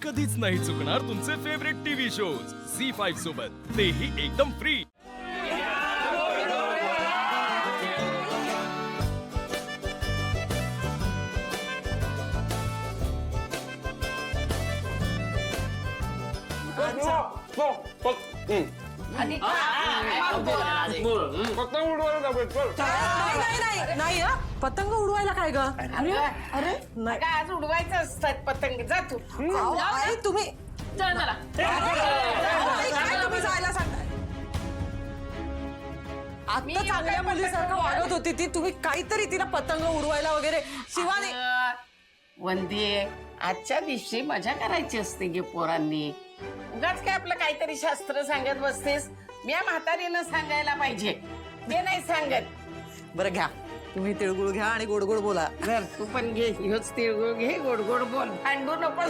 कधीच नाही चुकणार तुमचे फेवरेट टीव्ही शोज झी5 सोबत, तेही एकदम फ्री। नाही पतंग उडवायला काय ग? अरे अरे काय आज उडवायचं असतात पतंग? जा तू तुम्ही चल मला तुम्ही जायला सांगताय? आता चांगल्या मुलीसारखं वागत होती ती, तुम्ही काहीतरी तिला पतंग उडवायला वगैरे शिवानी। वंदे, आजच्या दिवशी मजा करायची असते गे पोरांनी, उगाच काय आपलं काहीतरी शास्त्र सांगत बसतेस? मी या म्हातारीनं सांगायला पाहिजे, ते नाही सांगत। बरं घ्या, तुम्ही तिळगुळ घ्या आणि गोड गोड बोला। जर तू पण घे, ह्योच तिळगुळ घे, गोड गोड बोल, भांडू नको।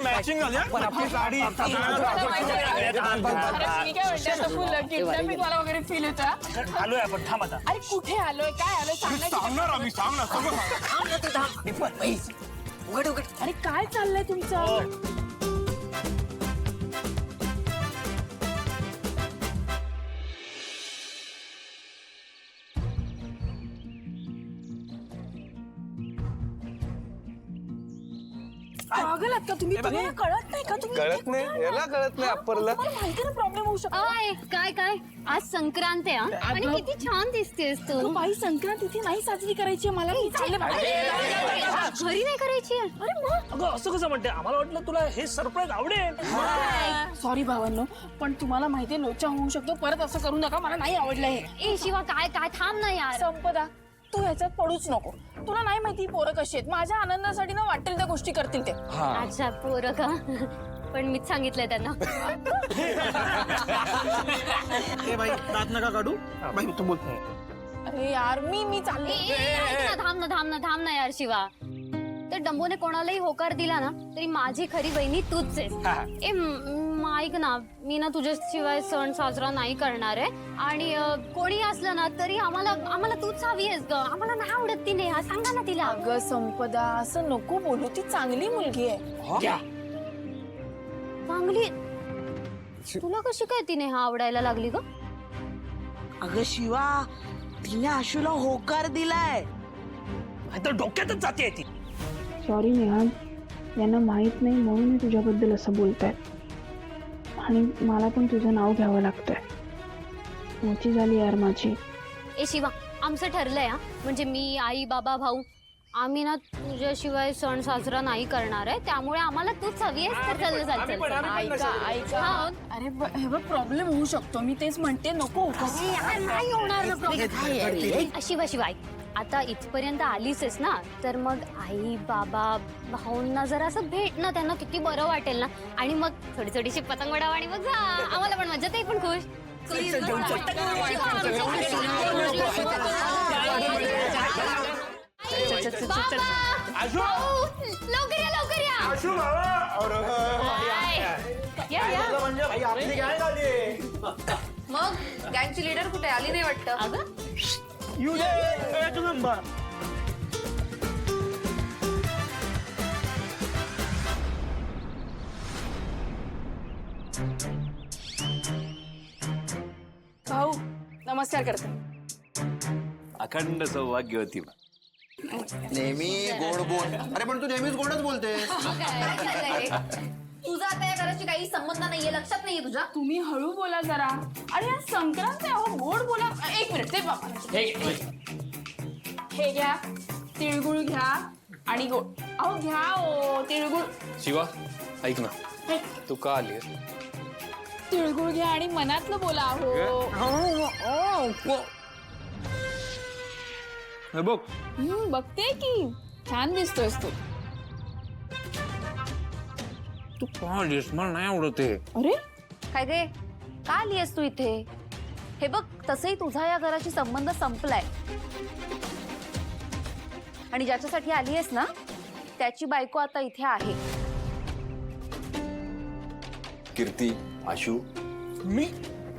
मॅचिंग झाली पण आपली साडी वगैरे फील होता। आलोय आपण, थांब आता। अरे कुठे आलोय, काय आलोय सांगणार आम्ही, सांगणार सगळं। अरे काय चाललंय तुमचं? पागल आहात का तुम्ही? तुम्हाला कळत नाही का? तुम्ही कळत नाही, याला कळत नाही अप्परला। तुम्हाला माहिती ना प्रॉब्लेम होऊ शकतो। काय काय आज संक्रांत आहे हा? आणि किती छान दिसतेस तू। बाई संक्रांत इथे नाही साजरी करायची मला, मी चालले घरी नाही करायची? अरे मग अगं असं कसं म्हणते? आम्हाला वाटलं तुला हे सरप्राईज आवडेल। सॉरी भावांनो, पण तुम्हाला माहितीये लोचा होऊ शकतो, परत असं करू नका, मला नाही आवडलं हे। ए शिवा काय काय थांब ना यार। संपदा, तू ह्याच्यात पडूच नको। तुला नाही माहिती पोरं कशी आहेत, माझ्या आनंदासाठी ना वाटेल त्या गोष्टी करतील ते। अच्छा पोरं का? पण मीच सांगितलंय त्यांना। ए बाई, दात नका काढू बाई, तू बोल। अरे यार मी चालले। ऐक ना, थांब ना यार शिवा। तर डंबोने कोणालाही होकार दिला ना तरी माझी खरी बहिणी तूच आहेस। ऐक ना, मी ना तुझ्याशिवाय सण साजरा नाही करणार आहे, आणि कोणी असलं ना तरी आम्हाला तूच हवी आहेस ग। आम्हाला नाही आवडत ती नेहा, सांगा ना तिला। अगं संपदा, असं नको बोलू, ती चांगली मुलगी आहे। चांगली? तुला कशी काय ती नेहा आवडायला लागली ग? अगं शिवा, तिने आशूला होकार दिलाय। तर डोक्यातच जाते ती। सॉरी नेहान, यांना माहित नाही म्हणून मी तुझ्याबद्दल असं बोलतायत, आणि मला पण तुझं नाव घ्यावं लागतंय। मोठी झाली यार माझी। ए शिवा, आमचं ठरलंय हा, म्हणजे मी, आई, बाबा, भाऊ, आम्ही ना तुझ्याशिवाय सण साजरा नाही करणार आहे, त्यामुळे आम्हाला तूच हवी आहेस तर चाललं ऐका अरे हे बघ, प्रॉब्लेम होऊ शकतो, मी तेच म्हणते, नको नाही होणार। शिवा ऐक, आता इथपर्यंत आलीच आहेस ना, तर मग आई, बाबा, भाऊंना जरा असं भेट ना, त्यांना किती बरं वाटेल ना, आणि मग थोडी थोडीशी पतंग उडव आणि मग जा, आम्हाला पण मजा, ते पण खुश। लवकर या। मग गँगची लीडर कुठे आली नाही वाटतं? भाऊ नमस्कार करते। अखंड सौभाग्यवती नेहमी गोड बोल। अरे पण तू नेहमीच गोडच बोलते। तुझा आता या घराशी काही संबंध नाहीये, लक्षात नाहीये तुझ्या? तुम्ही हळू बोला जरा। अरे या संक्रांत आहे, अहो गोड बोला। एक मिनिट, ते बाबा हे घ्या, तिळगुळ घ्या आणि गोड। अहो घ्या ओ तिळगुळ। शिवा ऐक ना, हे, तू का आली? तिळगुळ घ्या आणि मनातलं बोला। बघ, बघते की छान दिसतोयस तू। तू का आलीस? मला नाही आवडत हे। अरे काय गे, का आलीयस तू इथे? हे बघ, तसंही तुझा या घराशी संबंध संपलाय, आणि ज्याच्यासाठी आलीयस ना त्याची बायको आता इथे आहे। कीर्ती, आशू, मी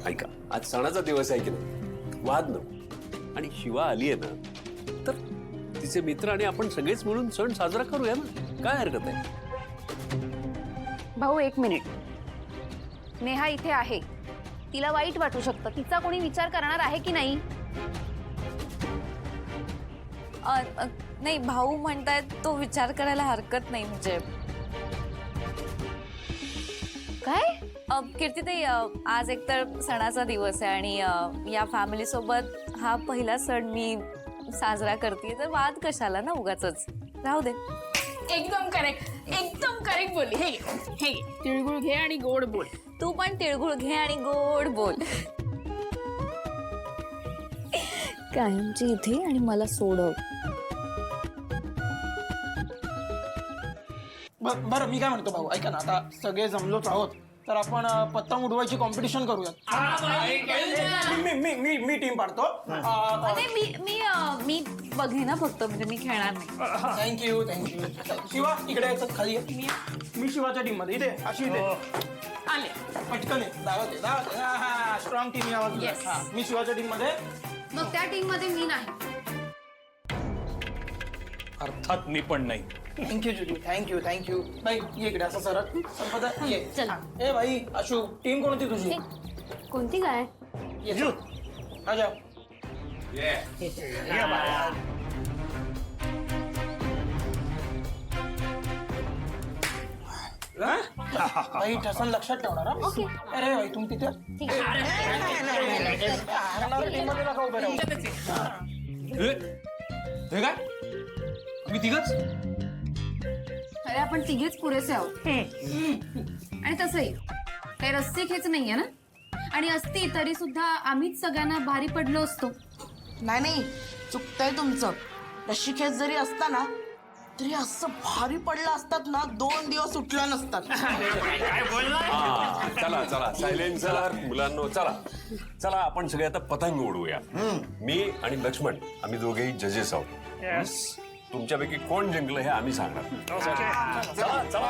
ऐका, आज सणाचा दिवस आहे की नाही, वाद नको। आणि शिवा आली आहे ना तर तिचे मित्र आणि आपण सगळेच मिळून सण साजरा करूया ना, काय हरकत आहे? भाऊ 1 मिनिट. नेहा इथे आहे, तिला वाईट वाटू शकतं, तिचा कोणी विचार करणार आहे की नाही? नाही, भाऊ म्हणतायत तो विचार करायला हरकत नाही. म्हणजे काय? कीर्तीताई, आज एकतर सणाचा दिवस आहे आणि या फॅमिली सोबत हा पहिला सण मी साजरा करते, तर वाद कशाला ना उगाचच. राहू दे. एकदम करेक्ट बोलली. हे तिळगुळ घे आणि गोड बोल. तू पण तिळगुळ घे आणि गोड बोल. कायमची इथे आणि मला सोडव. बरं मी काय म्हणतो भाऊ, ऐका ना, आता सगळे जमलोच आहोत तर आपण पतंग उडवायची कॉम्पिटिशन करूयात. मी टीम पाडतो. मी बघेन फक्त, म्हणजे मी खेळणार नाही. थँक्यू. शिवा इकडे यायचं खाली ये. मी शिवाच्या टीम मध्ये इथे अशी इथे आले पटकन दावत स्ट्रॉंग टीम यावं. मी शिवाच्या टीम मध्ये. मग त्या टीम मध्ये मी नाही. अर्थात मी पण नाही. थँक्यू जुजू, थँक्यू. बाई ये इकडे असं सरळ संपदा ये. चला. ए भाई अशू, टीम कोणती तुझी? कोणती काय? ये जू आ जाओ. भाई ठसन लक्षात ठेवणार हा? अरे भाई तुम तिथे ठीक आहे. हारणाऱ्या टीम मध्ये नका उभे राहू. हे काय मी तिघच? अरे आपण तिघेच पुरेसे आहोत. आणि तसंही काही रस्ते खेच नाहीये ना, आणि असती तरी सुद्धा आम्हीच सगळ्यांना भारी पडलो असतो. नाही चुकतंय तुमचं. रशिकेत जरी असता ना तरी असं भारी पडलं असतात ना, 2 दिवस उठला नसतात. चला सायलेन्सर मुलांनो, चला आपण सगळे आता पतंग उडवूया. मी आणि लक्ष्मण आम्ही दोघेही जजेस आहोत. तुमच्यापैकी कोण जिंकलं हे आम्ही सांगणार. चला.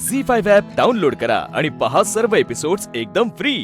झी5 ॲप डाउनलोड करा आणि पहा सर्व एपिसोड्स एकदम फ्री.